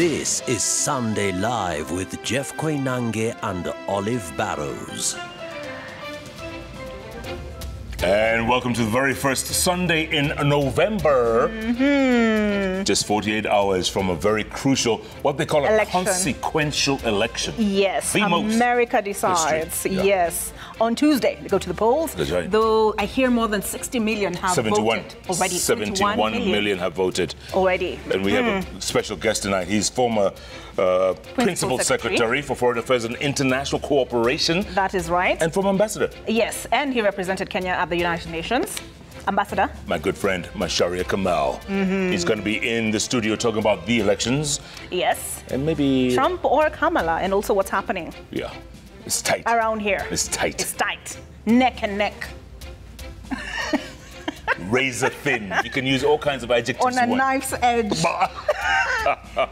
This is Sunday Live with Jeff Koinange and Olive Barrows. And welcome to the very first Sunday in November. Just 48 hours from a very crucial, what they call a consequential election. Yes, America decides. Yeah. Yes. On Tuesday, they go to the polls. That's right. Though I hear more than 60 million have voted already. 71 million have voted. Already. And we have a special guest tonight. He's former Principal Secretary for Foreign Affairs and International Cooperation. That is right. And former Ambassador. Yes, and he represented Kenya at the United Nations. Ambassador. My good friend, Macharia Kamau. He's going to be in the studio talking about the elections. Yes. And maybe... Trump or Kamala, and also what's happening. Yeah. It's tight. Around here. It's tight. It's tight. Neck and neck. Razor thin. You can use all kinds of adjectives. On a knife's edge.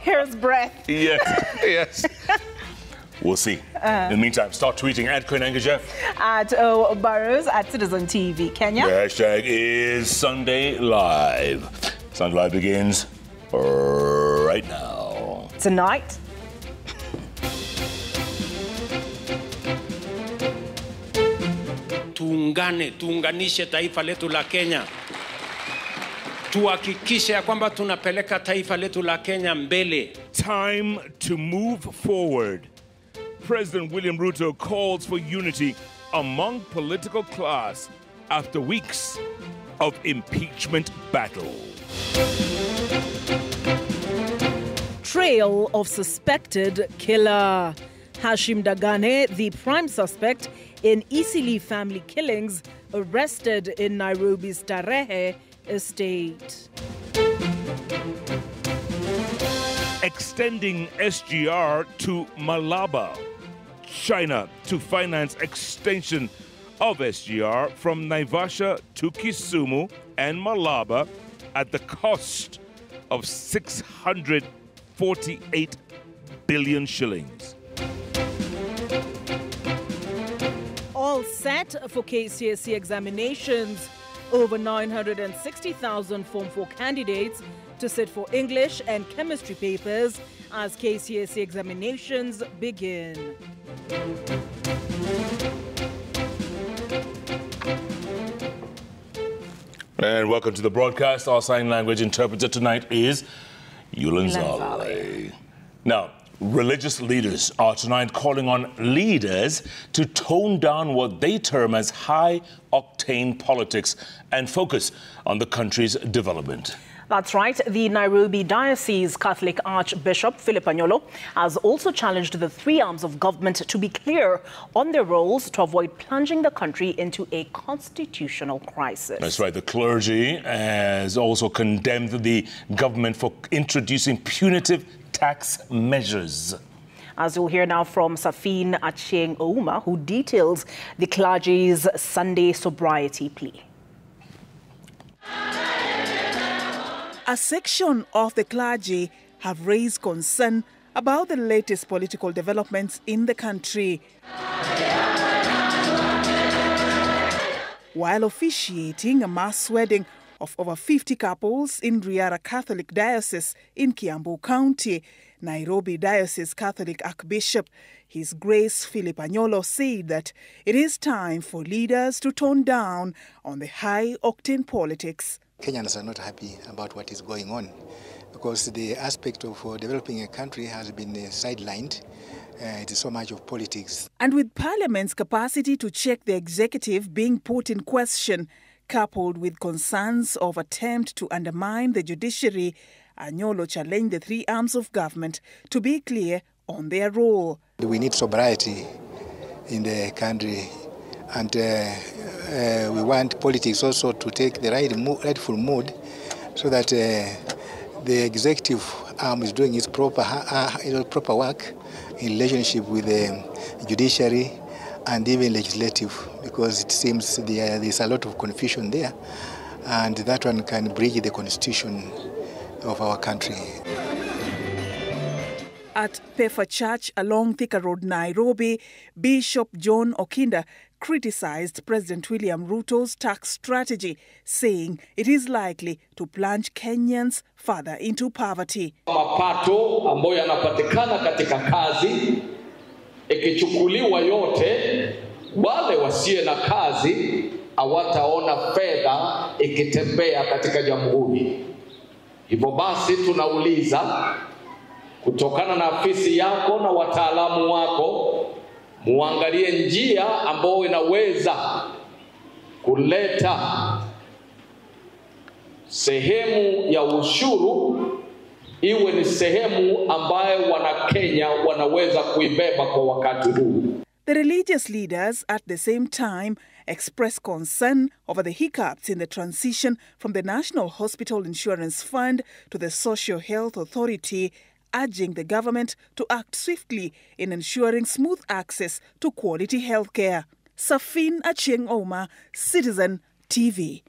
Hair's breadth. Yes, yes. We'll see. In the meantime, start tweeting at Koinange Jeff. At O Barrows at Citizen TV Kenya. The hashtag is Sunday Live. Sunday Live begins right now. Tonight. Tuunganishe taifa letu la Kenya. Tuhakikishe ya kwamba tunapeleka taifa letu la Kenya mbele. Time to move forward. President William Ruto calls for unity among political class after weeks of impeachment battle. Trail of suspected killer. Hashim Dagane, the prime suspect in Eastleigh family killings, arrested in Nairobi's Starehe estate. Extending SGR to Malaba. China to finance extension of SGR from Naivasha to Kisumu and Malaba at the cost of 648 billion shillings. All set for KCSE examinations. Over 960,000 Form 4 candidates to sit for English and chemistry papers as KCSE examinations begin. And welcome to the broadcast. Our sign language interpreter tonight is Yulanzale. Now, religious leaders are tonight calling on leaders to tone down what they term as high-octane politics and focus on the country's development. That's right. The Nairobi Diocese Catholic Archbishop Philip Anyolo has also challenged the three arms of government to be clear on their roles to avoid plunging the country into a constitutional crisis. That's right. The clergy has also condemned the government for introducing punitive tax measures. As you'll hear now from Safin Achieng Ouma, who details the clergy's Sunday sobriety plea. A section of the clergy have raised concern about the latest political developments in the country. While officiating a mass wedding of over 50 couples in Riara Catholic Diocese in Kiambu County, Nairobi Diocese Catholic Archbishop His Grace Philip Anyolo said that it is time for leaders to tone down on the high-octane politics. Kenyans are not happy about what is going on because the aspect of developing a country has been sidelined. It is so much of politics. And with Parliament's capacity to check the executive being put in question, coupled with concerns of attempt to undermine the judiciary, Anyolo challenged the three arms of government to be clear on their role. We need sobriety in the country, and we want politics also to take the rightful mood so that the executive arm is doing its proper work in relationship with the judiciary and even legislative, because it seems there's a lot of confusion there, and that one can breach the constitution of our country. At Pefa Church along Thika Road, Nairobi, Bishop John Okinda criticised President William Ruto's tax strategy, saying it is likely to plunge Kenyans further into poverty. Mapato ambayo yanapatikana katika kazi ikichukuliwa yote, wale wasiye na kazi hawataona fedha ikitembea katika jamhuri. Hivyo basi tunauliza, kutokana na afisi yako na wataalamu wako, muangalie njia ambayo inaweza kuleta sehemu ya ushuru iwe ni sehemu ambayo Wanakenya wanaweza kuibeba kwa wakati huu. The religious leaders at the same time expressed concern over the hiccups in the transition from the National Hospital Insurance Fund to the Social Health Authority, urging the government to act swiftly in ensuring smooth access to quality healthcare. Safin Achieng Oma, Citizen TV.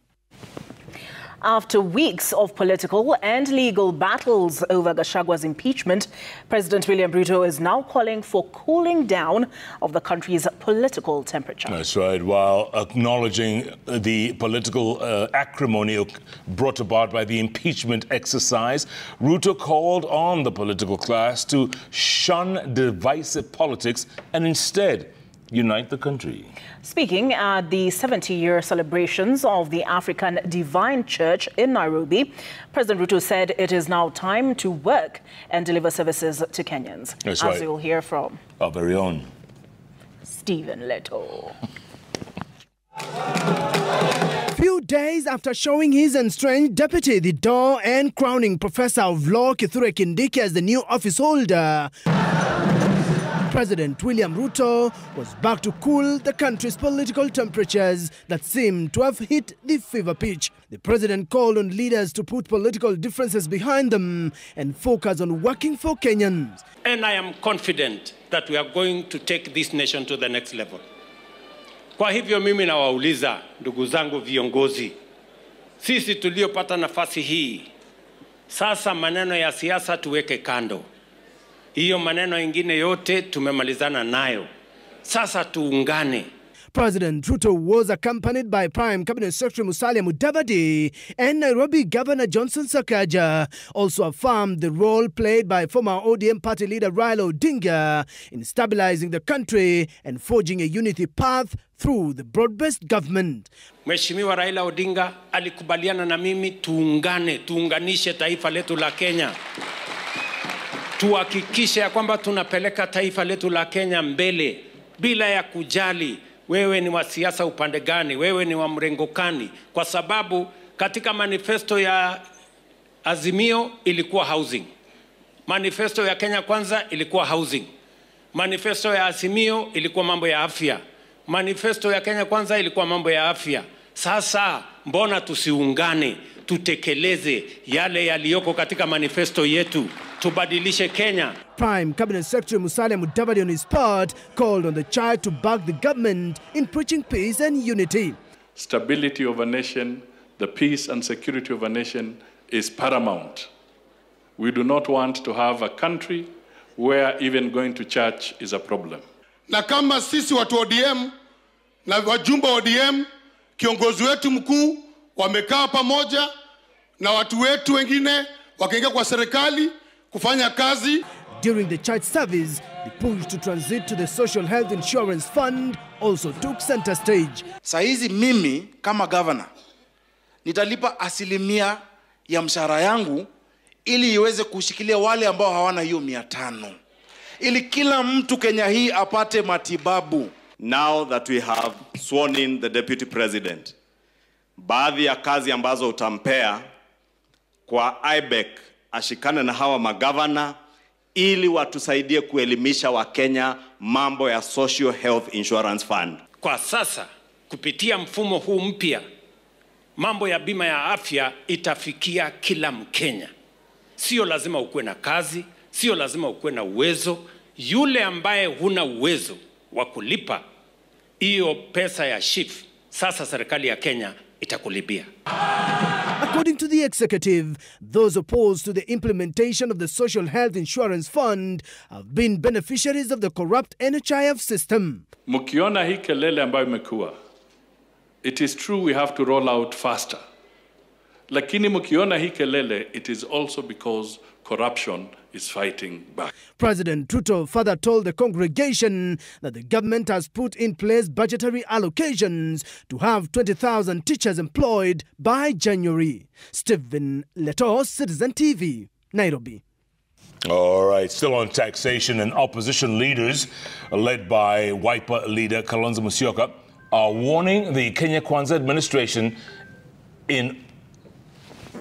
After weeks of political and legal battles over Gachagwa's impeachment, President William Ruto is now calling for cooling down of the country's political temperature. That's right. While acknowledging the political acrimony brought about by the impeachment exercise, Ruto called on the political class to shun divisive politics and instead unite the country. Speaking at the 70-year celebrations of the African Divine Church in Nairobi, President Ruto said it is now time to work and deliver services to Kenyans. That's right. As you'll hear from our very own Stephen Leto. Few days after showing his estranged deputy the door and crowning Professor of Law Kithure Kindiki as the new office holder, President William Ruto was back to cool the country's political temperatures that seemed to have hit the fever pitch. The president called on leaders to put political differences behind them and focus on working for Kenyans. And I am confident that we are going to take this nation to the next level. Kwa hivyo mimi nawauliza ndugu zangu viongozi, sisi tuliopata nafasi hii, sasa maneno ya siasa tuweke kando. Hiyo maneno ingine yote tumemalizana nayo. Sasa tuungane. President Ruto was accompanied by Prime Cabinet Secretary Musalia Mudavadi and Nairobi Governor Johnson Sakaja, also affirmed the role played by former ODM party leader Raila Odinga in stabilizing the country and forging a unity path through the broad-based government. Mheshimiwa Raila Odinga alikubaliana na mimi tuunganishe taifa letu la Kenya. Tuhakikishe ya kwamba tunapeleka taifa letu la Kenya mbele bila ya kujali wewe ni wa siasa upande gani, wewe ni wa mrengo gani, kwa sababu katika manifesto ya Azimio ilikuwa housing. Manifesto ya Kenya Kwanza ilikuwa housing. Manifesto ya Azimio ilikuwa mambo ya afya. Manifesto ya Kenya Kwanza ilikuwa mambo ya afya. Sasa mbona tusiungane, tutekeleze yale yaliyoko katika manifesto yetu, tubadilishe Kenya. Prime Cabinet Secretary Musalia Mudavadi on his part called on the child to back the government in preaching peace and unity. Stability of a nation, the peace and security of a nation is paramount. We do not want to have a country where even going to church is a problem. Na kama sisi watu ODM na wajumbe ODM, kiongozi wetu mkuu wamekaa pamoja na watu wetu wengine wakaingia kwa serikali kufanya kazi. During the church service, the push to transit to the Social Health Insurance Fund also took center stage. Saizi mimi kama governor nitalipa 1% ya mshahara yangu ili iweze kushikilia wale ambao hawana hiyo 500. Ili kila mtu Kenya hii apate matibabu. Now that we have sworn in the deputy president, baadhi ya kazi ambazo utampea kwa IBEC ashikane na hawa magavana ili watusaidie kuelimisha Wakenya mambo ya Social Health Insurance Fund. Kwa sasa kupitia mfumo huu mpya, mambo ya bima ya afya itafikia kila Mkenya. Sio lazima ukuwe na kazi, sio lazima ukuwe na uwezo. Yule ambaye huna uwezo wa kulipa hiyo pesa ya SHIF, sasa serikali ya Kenya itakulipia. According to the executive, those opposed to the implementation of the Social Health Insurance Fund have been beneficiaries of the corrupt NHIF system. Mukiona hii kelele ambayo imekuwa, it is true we have to roll out faster. Lakini mukiona hii kelele, it is also because corruption is fighting back. President Ruto further told the congregation that the government has put in place budgetary allocations to have 20,000 teachers employed by January. Stephen Leto, Citizen TV, Nairobi. All right, still on taxation, and opposition leaders, led by Wiper leader Kalonzo Musyoka, are warning the Kenya Kwanza administration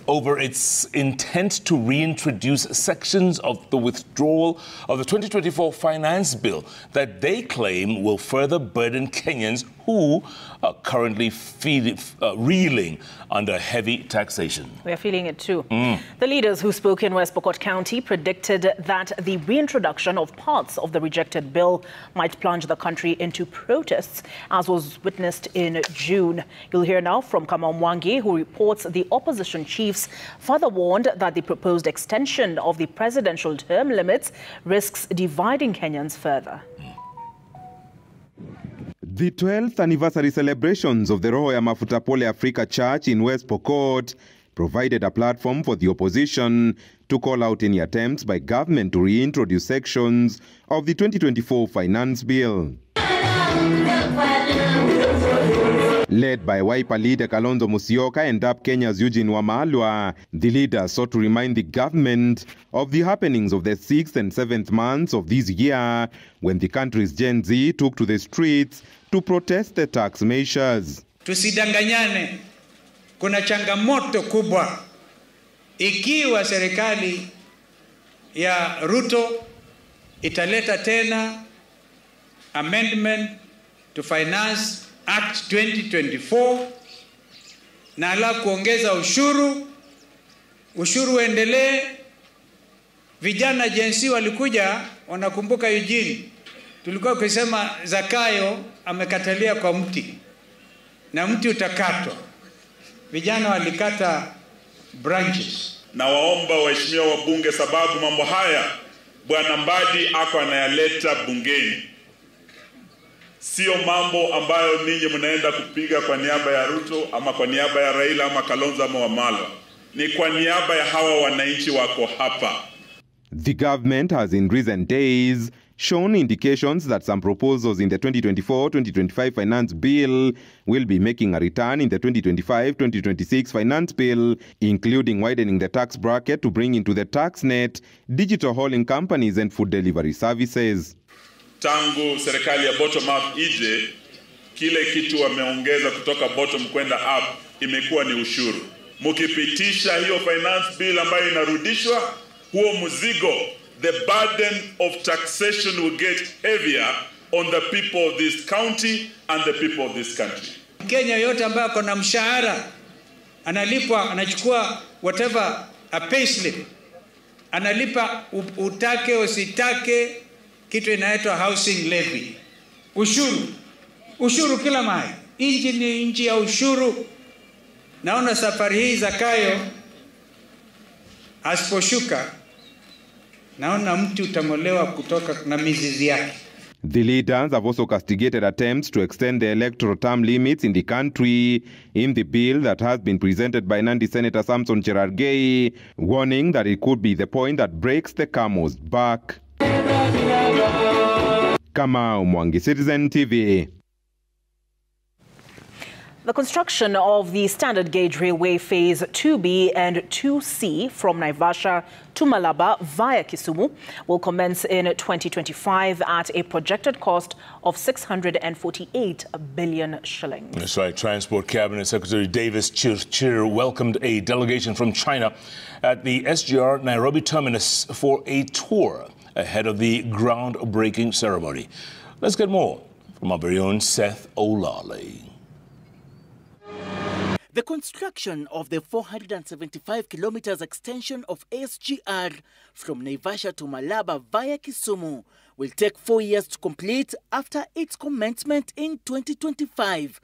over its intent to reintroduce sections of the withdrawal of the 2024 finance bill that they claim will further burden Kenyans who are currently reeling under heavy taxation. We are feeling it too. The leaders who spoke in West Pokot County predicted that the reintroduction of parts of the rejected bill might plunge the country into protests, as was witnessed in June. You'll hear now from Kamau Mwangi, who reports the opposition chiefs further warned that the proposed extension of the presidential term limits risks dividing Kenyans further. The 12th anniversary celebrations of the Roho ya Mafuta Pole Africa Church in West Pokot provided a platform for the opposition to call out any attempts by government to reintroduce sections of the 2024 finance bill. Led by Wiper leader Kalonzo Musyoka and UP Kenya's Eugene Wamalwa, the leaders sought to remind the government of the happenings of the 6th and 7th months of this year when the country's Gen Z took to the streets to protest the tax measures. Tusidanganyane, kuna changamoto kubwa. Ikiwa serikali ya Ruto italeta tena amendment to Finance Act 2024 na ala kuongeza ushuru uendelee. Vijana jensi walikuja, wanakumbuka Eugene, tulikuwa kusema Zakayo amekatalia kwa mti na mti utakatwa. Vijana walikata branches. Na waomba waheshimiwa wabunge, sababu mambo haya Bwana Mbadi ako anayaleta bungeni. Sio mambo ambayo ninyi mnaenda kupiga kwa niaba ya Ruto ama kwa niaba ya Raila ama Kalonzo ama Wamalwa. Ni kwa niaba ya hawa wananchi wako hapa. The government has in recent days shown indications that some proposals in the 2024-2025 finance bill will be making a return in the 2025-2026 finance bill, including widening the tax bracket to bring into the tax net digital hauling companies and food delivery services. Tangu serikali ya bottom up ije, kile kitu wameongeza kutoka bottom kwenda up imekuwa ni ushuru. Mukipitisha hiyo finance bill ambayo inarudishwa, huo mzigo, the burden of taxation will get heavier on the people of this county and the people of this country. Kenya yote ambayo kuna mshahara analipwa, anachukua whatever a payslip, analipa utake usitake kitu inaitwa housing levy. Ushuru kila mahali. Inji ni inji ya ushuru. Naona safari hii Zakayo asiposhuka, naona mti utamolewa kutoka na mizizi yake. The leaders have also castigated attempts to extend the electoral term limits in the country in the bill that has been presented by Nandi Senator Samson Cherargei, warning that it could be the point that breaks the camel's back. Kamau Mwangi, Citizen TV. The construction of the standard gauge railway phase 2B and 2C from Naivasha to Malaba via Kisumu will commence in 2025 at a projected cost of 648 billion shillings. That's right. Transport Cabinet Secretary Davis Chirchir welcomed a delegation from China at the SGR Nairobi terminus for a tour ahead of the groundbreaking ceremony. Let's get more from our very own Seth Olale. The construction of the 475 kilometers extension of SGR from Naivasha to Malaba via Kisumu will take 4 years to complete after its commencement in 2025.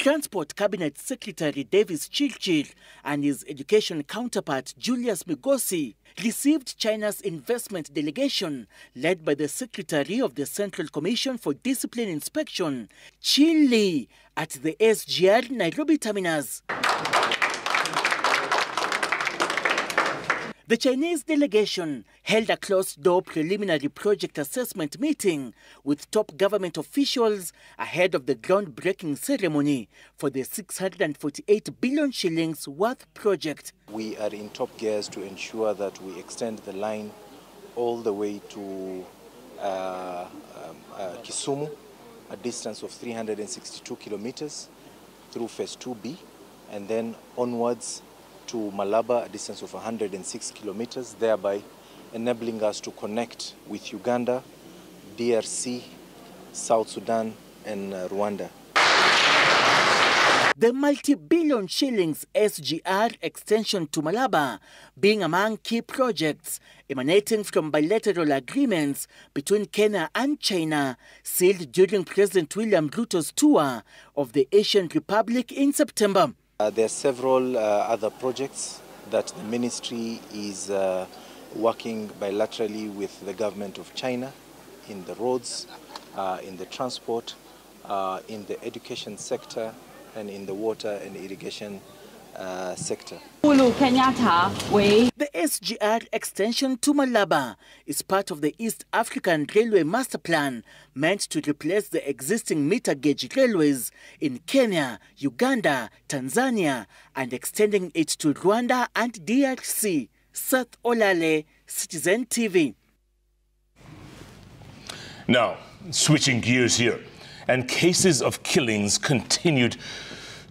Transport Cabinet Secretary Davis Chirchir and his education counterpart Julius Migosi received China's investment delegation led by the Secretary of the Central Commission for Discipline Inspection, Qin Li, at the SGR Nairobi terminus. The Chinese delegation held a closed-door preliminary project assessment meeting with top government officials ahead of the groundbreaking ceremony for the 648 billion shillings worth project. We are in top gears to ensure that we extend the line all the way to Kisumu, a distance of 362 kilometers through phase 2B, and then onwards to Malaba, a distance of 106 kilometers, thereby enabling us to connect with Uganda, DRC, South Sudan, and Rwanda. The multi-billion shillings SGR extension to Malaba being among key projects emanating from bilateral agreements between Kenya and China sealed during President William Ruto's tour of the Asian Republic in September. There are several other projects that the ministry is working bilaterally with the government of China in the roads, in the transport, in the education sector, and in the water and irrigation sector. The SGR extension to Malaba is part of the East African Railway Master Plan, meant to replace the existing meter gauge railways in Kenya, Uganda, Tanzania, and extending it to Rwanda and DRC. Seth Olale, Citizen TV. Now, switching gears here, and cases of killings continued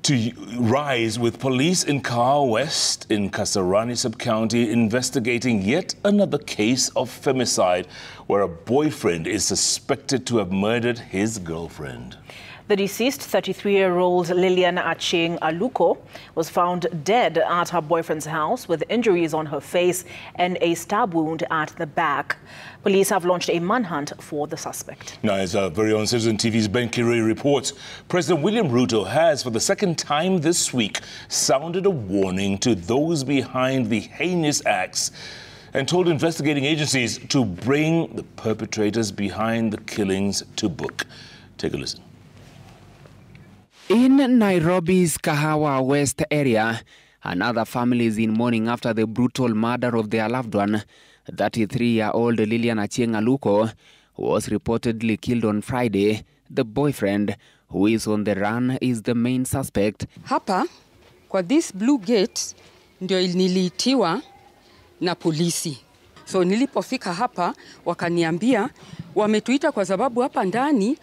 to rise, with police in Kahawa West in Kasarani Sub-County investigating yet another case of femicide where a boyfriend is suspected to have murdered his girlfriend. The deceased 33-year-old Lillian Achieng Aluko was found dead at her boyfriend's house with injuries on her face and a stab wound at the back. Police have launched a manhunt for the suspect. Now, as our very own Citizen TV's Ben Kirui reports, President William Ruto has, for the second time this week, sounded a warning to those behind the heinous acts and told investigating agencies to bring the perpetrators behind the killings to book. Take a listen. In Nairobi's Kahawa West area, another family is in mourning after the brutal murder of their loved one. 33-year-old Lillian Achieng Aluko was reportedly killed on Friday. The boyfriend, who is on the run, is the main suspect. Hapa, kwa this blue gate, ndio niliitiwa na polisi. So nilipofika hapa, wakaniambia, wametuita kwa sababu hapa ndani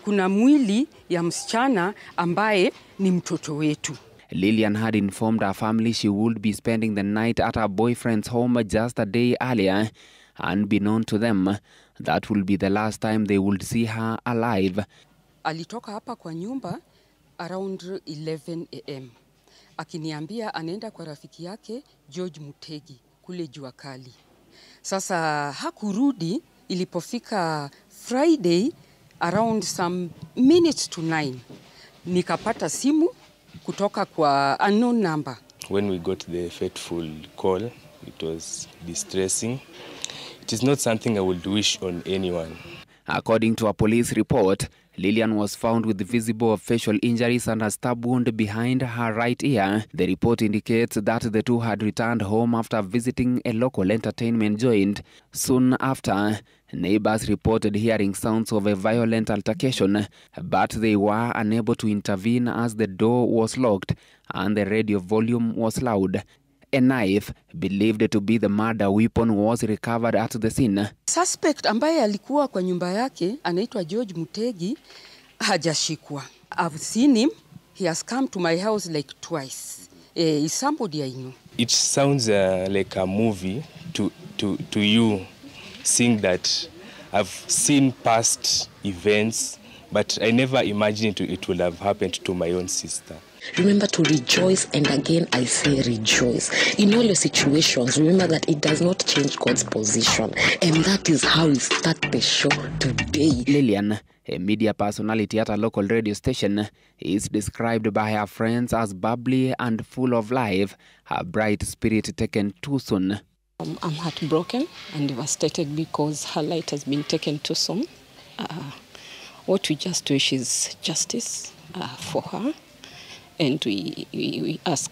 kuna mwili ya msichana ambaye ni mtoto wetu. Lillian had informed her family she would be spending the night at her boyfriend's home just a day earlier. Unbeknown to them, that will be the last time they would see her alive. Alitoka hapa kwa nyumba around 11 am. Akiniambia anaenda kwa rafiki yake George Mutegi kule Jua Kali. Sasa hakurudi. Ilipofika Friday around some minutes to 9, nikapata simu kutoka kwa unknown number. When we got the fateful call, it was distressing. It is not something I would wish on anyone. According to a police report, Lillian was found with visible facial injuries and a stab wound behind her right ear. The report indicates that the two had returned home after visiting a local entertainment joint. Soon after, neighbors reported hearing sounds of a violent altercation, but they were unable to intervene as the door was locked and the radio volume was loud. A knife, believed to be the murder weapon, was recovered at the scene. Suspect ambaye alikuwa kwa nyumba yake anaitwa George Mutegi hajashikwa. I've seen him. He has come to my house like twice. He's somebody I know. It sounds like a movie to you, seeing that I've seen past events, but I never imagined it would have happened to my own sister. Remember to rejoice, and again I say rejoice. In all your situations, remember that it does not change God's position. And that is how we start the show today. Lillian, a media personality at a local radio station, is described by her friends as bubbly and full of life, her bright spirit taken too soon. I'm heartbroken and devastated because her light has been taken too soon. What we just wish is justice for her. And we ask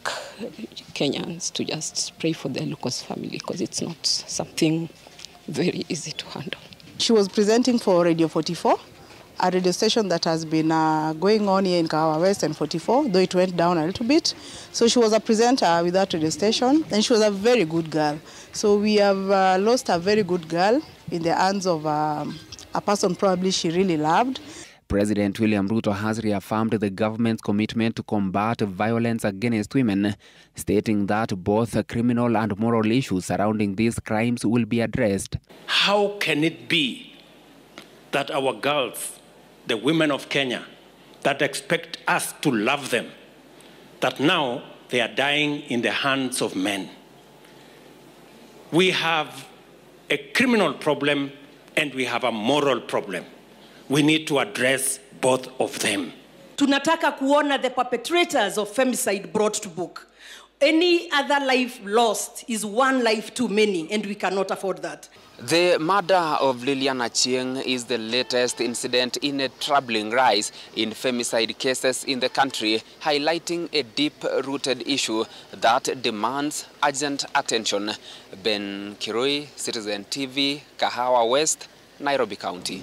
Kenyans to just pray for their Lucas family, because it's not something very easy to handle. She was presenting for Radio 44, a radio station that has been going on here in Kahawa West and 44, though it went down a little bit. So she was a presenter with that radio station, and she was a very good girl. So we have lost a very good girl in the hands of a person probably she really loved. President William Ruto has reaffirmed the government's commitment to combat violence against women, stating that both criminal and moral issues surrounding these crimes will be addressed. How can it be that our girls, the women of Kenya, that expect us to love them, that now they are dying in the hands of men? We have a criminal problem and we have a moral problem. We need to address both of them. Tunataka kuona the perpetrators of femicide brought to book. Any other life lost is one life too many, and we cannot afford that. The murder of Lillian Achieng is the latest incident in a troubling rise in femicide cases in the country, highlighting a deep-rooted issue that demands urgent attention. Ben Kirui, Citizen TV, Kahawa West, Nairobi County.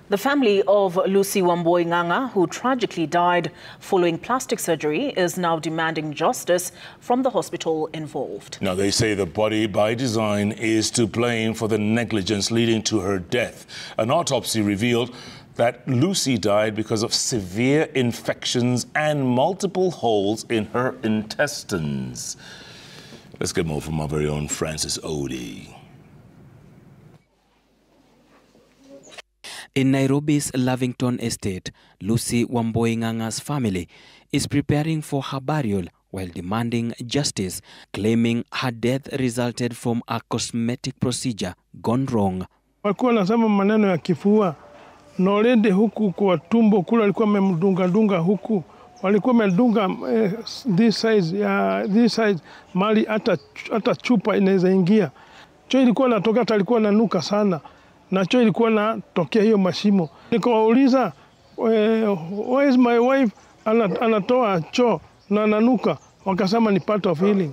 The family of Lucy Wambui Ng'ang'a, who tragically died following plastic surgery, is now demanding justice from the hospital involved. Now, they say the body by design is to blame for the negligence leading to her death. An autopsy revealed that Lucy died because of severe infections and multiple holes in her intestines. Let's get more from our very own Francis Odie. In Nairobi's Lavington estate, Lucy Wambui Ng'ang'a's family is preparing for her burial while demanding justice, claiming her death resulted from a cosmetic procedure gone wrong. Walikuwa nasema maneno ya kifua na already huku kwa tumbo kula alikuwa memdunga huku, walikuwa medunga this size mali hata chupa inaweza ingia. Cho ilikuwa natoka, hata alikuwa nanuka sana. Na cho ilikuwa natokea hiyo mashimo. Nikawauliza, where is my wife? Anatoa cho na ananuka. Wakasema ni part of healing.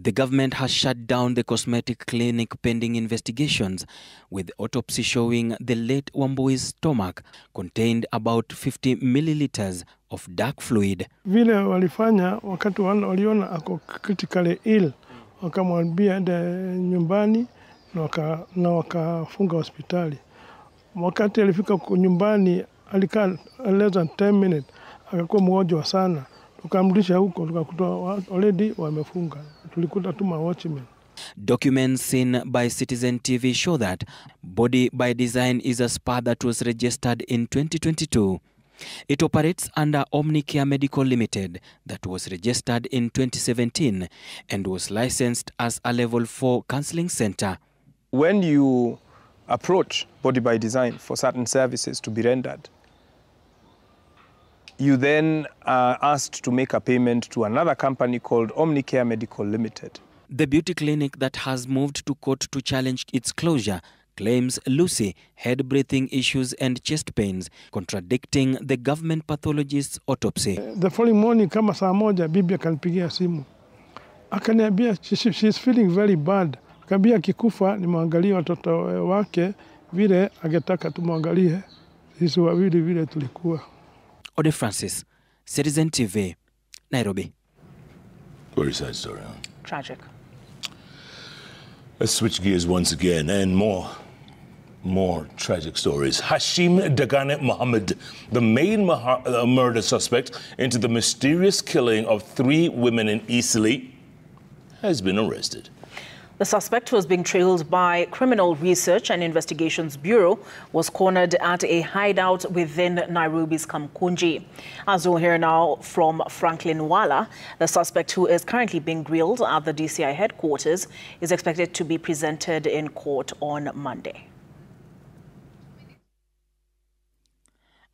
The government has shut down the cosmetic clinic pending investigations, with autopsy showing the late Wambui's stomach contained about 50 milliliters of dark fluid. Vile walifanya wakati waliona ako critically ill, wakamwambia ende nyumbani na wakafunga hospitali. Wakati alifika nyumbani alikaa less than 10 minutes, akakuwa mgonjwa sana. Tukamrudisha huko, tukakuta already wamefunga. Tulikuta tu watchmen. Documents seen by Citizen TV show that Body by Design is a spa that was registered in 2022. It operates under Omnicare Medical Limited that was registered in 2017 and was licensed as a level 4 counseling center. When you approach Body by Design for certain services to be rendered, you then are asked to make a payment to another company called Omnicare Medical Limited. The beauty clinic that has moved to court to challenge its closure claims Lucy had breathing issues and chest pains, contradicting the government pathologist's autopsy. The following morning, kama saa moja, bibi akanipigia simu. Akaniambia she's feeling very bad. Akaniambia kikufa nimwangalie watoto wake vile angetaka tumwangalie sisi wawili vile tulikuwa. Ode Francis, Citizen TV, Nairobi. Very sad story, huh? Tragic. Let's switch gears once again and more tragic stories. Hashim Dagane Mohammed, the main murder suspect into the mysterious killing of 3 women in Eastleigh, has been arrested. The suspect, who was being trailed by Criminal Research and Investigations Bureau, was cornered at a hideout within Nairobi's Kamkunji. As we'll hear now from Franklin Wala, the suspect, who is currently being grilled at the DCI headquarters, is expected to be presented in court on Monday.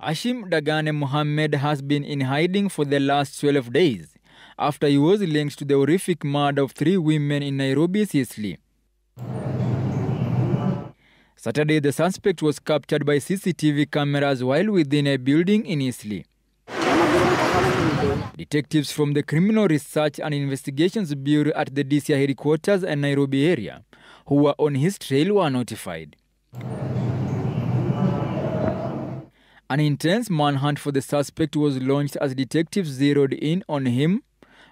Hashim Dagane Mohammed has been in hiding for the last 12 days after he was linked to the horrific murder of 3 women in Nairobi's Eastleigh. Saturday, the suspect was captured by CCTV cameras while within a building in Eastleigh. Detectives from the Criminal Research and Investigations Bureau at the DCI headquarters and Nairobi area, who were on his trail, were notified. An intense manhunt for the suspect was launched as detectives zeroed in on him,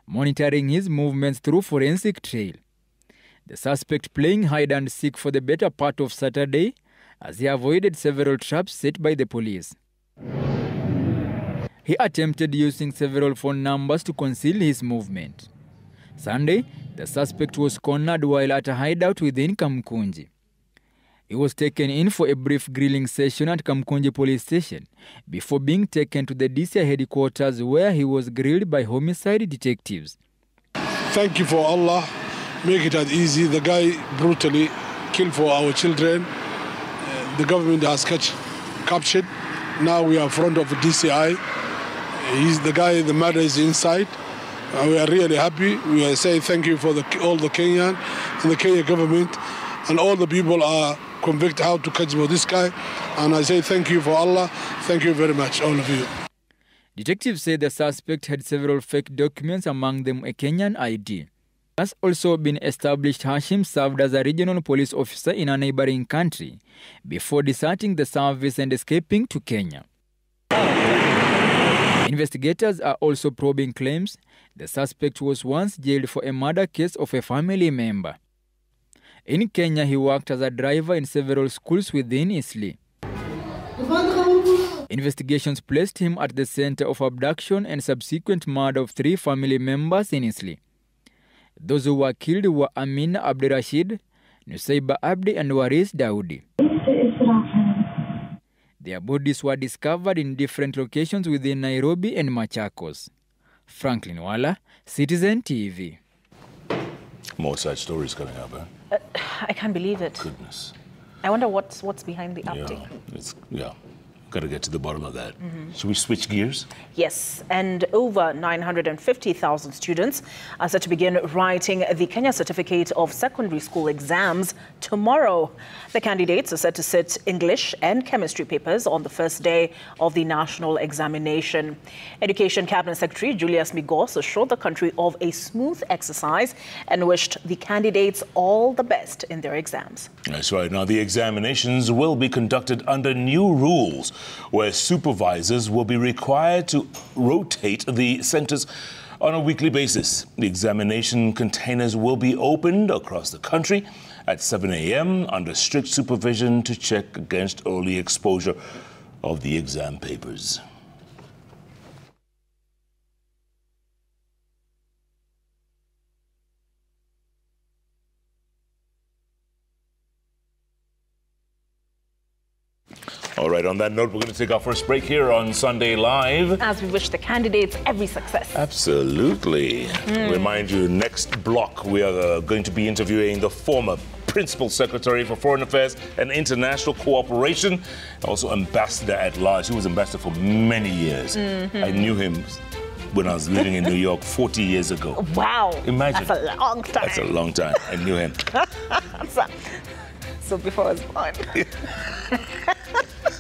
monitoring his movements through forensic trail. The suspect playing hide and seek for the better part of Saturday as he avoided several traps set by the police. He attempted using several phone numbers to conceal his movement. Sunday, the suspect was cornered while at a hideout within Kamkunji. He was taken in for a brief grilling session at Kamkunji police station before being taken to the DCI headquarters, where he was grilled by homicide detectives. Thank you for Allah. Make it as easy. The guy brutally killed for our children. The government has captured. Now we are in front of the DCI. He's the guy, the murder is inside. We are really happy. We are saying thank you for all the Kenyan and the Kenya government, and all the people are convicted how to catch this guy. And I say thank you for Allah. Thank you very much, all of you. Detectives say the suspect had several fake documents, among them a Kenyan ID. Has also been established. Hashim served as a regional police officer in a neighboring country before deserting the service and escaping to Kenya. Investigators are also probing claims the suspect was once jailed for a murder case of a family member. In Kenya, he worked as a driver in several schools within Eastleigh. Investigations placed him at the center of abduction and subsequent murder of 3 family members in Eastleigh. Those who were killed were Amina Abdirashid, Nusaiba Abdi and Waris Daudi. Their bodies were discovered in different locations within Nairobi and Machakos. Franklin Wala, Citizen TV. More such stories coming up, huh? I can't believe it. Goodness. I wonder what's behind the uptick. Got to get to the bottom of that. Should we switch gears? Yes, and over 950,000 students are set to begin writing the Kenya Certificate of Secondary School exams tomorrow. The candidates are set to sit English and chemistry papers on the first day of the national examination. Education Cabinet Secretary Julius Migos assured the country of a smooth exercise and wished the candidates all the best in their exams. That's right. Now, the examinations will be conducted under new rules, where supervisors will be required to rotate the centers on a weekly basis. The examination containers will be opened across the country at 7 a.m. under strict supervision to check against early exposure of the exam papers. All right, on that note, we're going to take our first break here on Sunday Live. As we wish the candidates every success. Absolutely. Remind you, next block, we are going to be interviewing the former Principal Secretary for Foreign Affairs and International Cooperation, also Ambassador at Large. He was Ambassador for many years. I knew him when I was living in New York 40 years ago. Wow. Imagine. That's a long time. That's a long time. I knew him. So before I was born.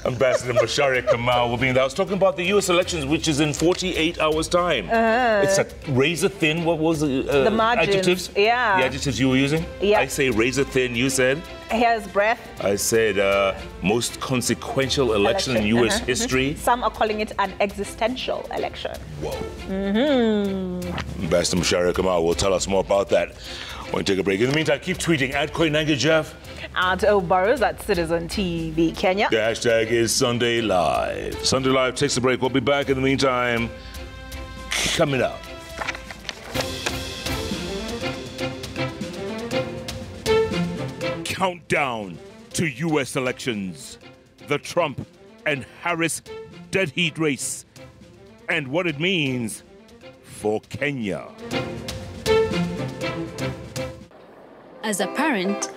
Ambassador Macharia Kamau will be in the house talking about the U.S. elections, which is in 48 hours' time. It's a razor thin. What was the adjectives? Yeah. The adjectives you were using? Yeah. I say razor thin. You said? Hair's breadth. I said most consequential election in U.S. history. Some are calling it an existential election. Whoa. Ambassador Macharia Kamau will tell us more about that. We'll take a break. In the meantime, keep tweeting at Koinange Jeff. At O'Burrows at Citizen TV Kenya. The hashtag is Sunday Live. Sunday Live takes a break. We'll be back in the meantime. Coming up. countdown to U.S. elections, the Trump and Harris dead heat race, and what it means for Kenya. As a parent,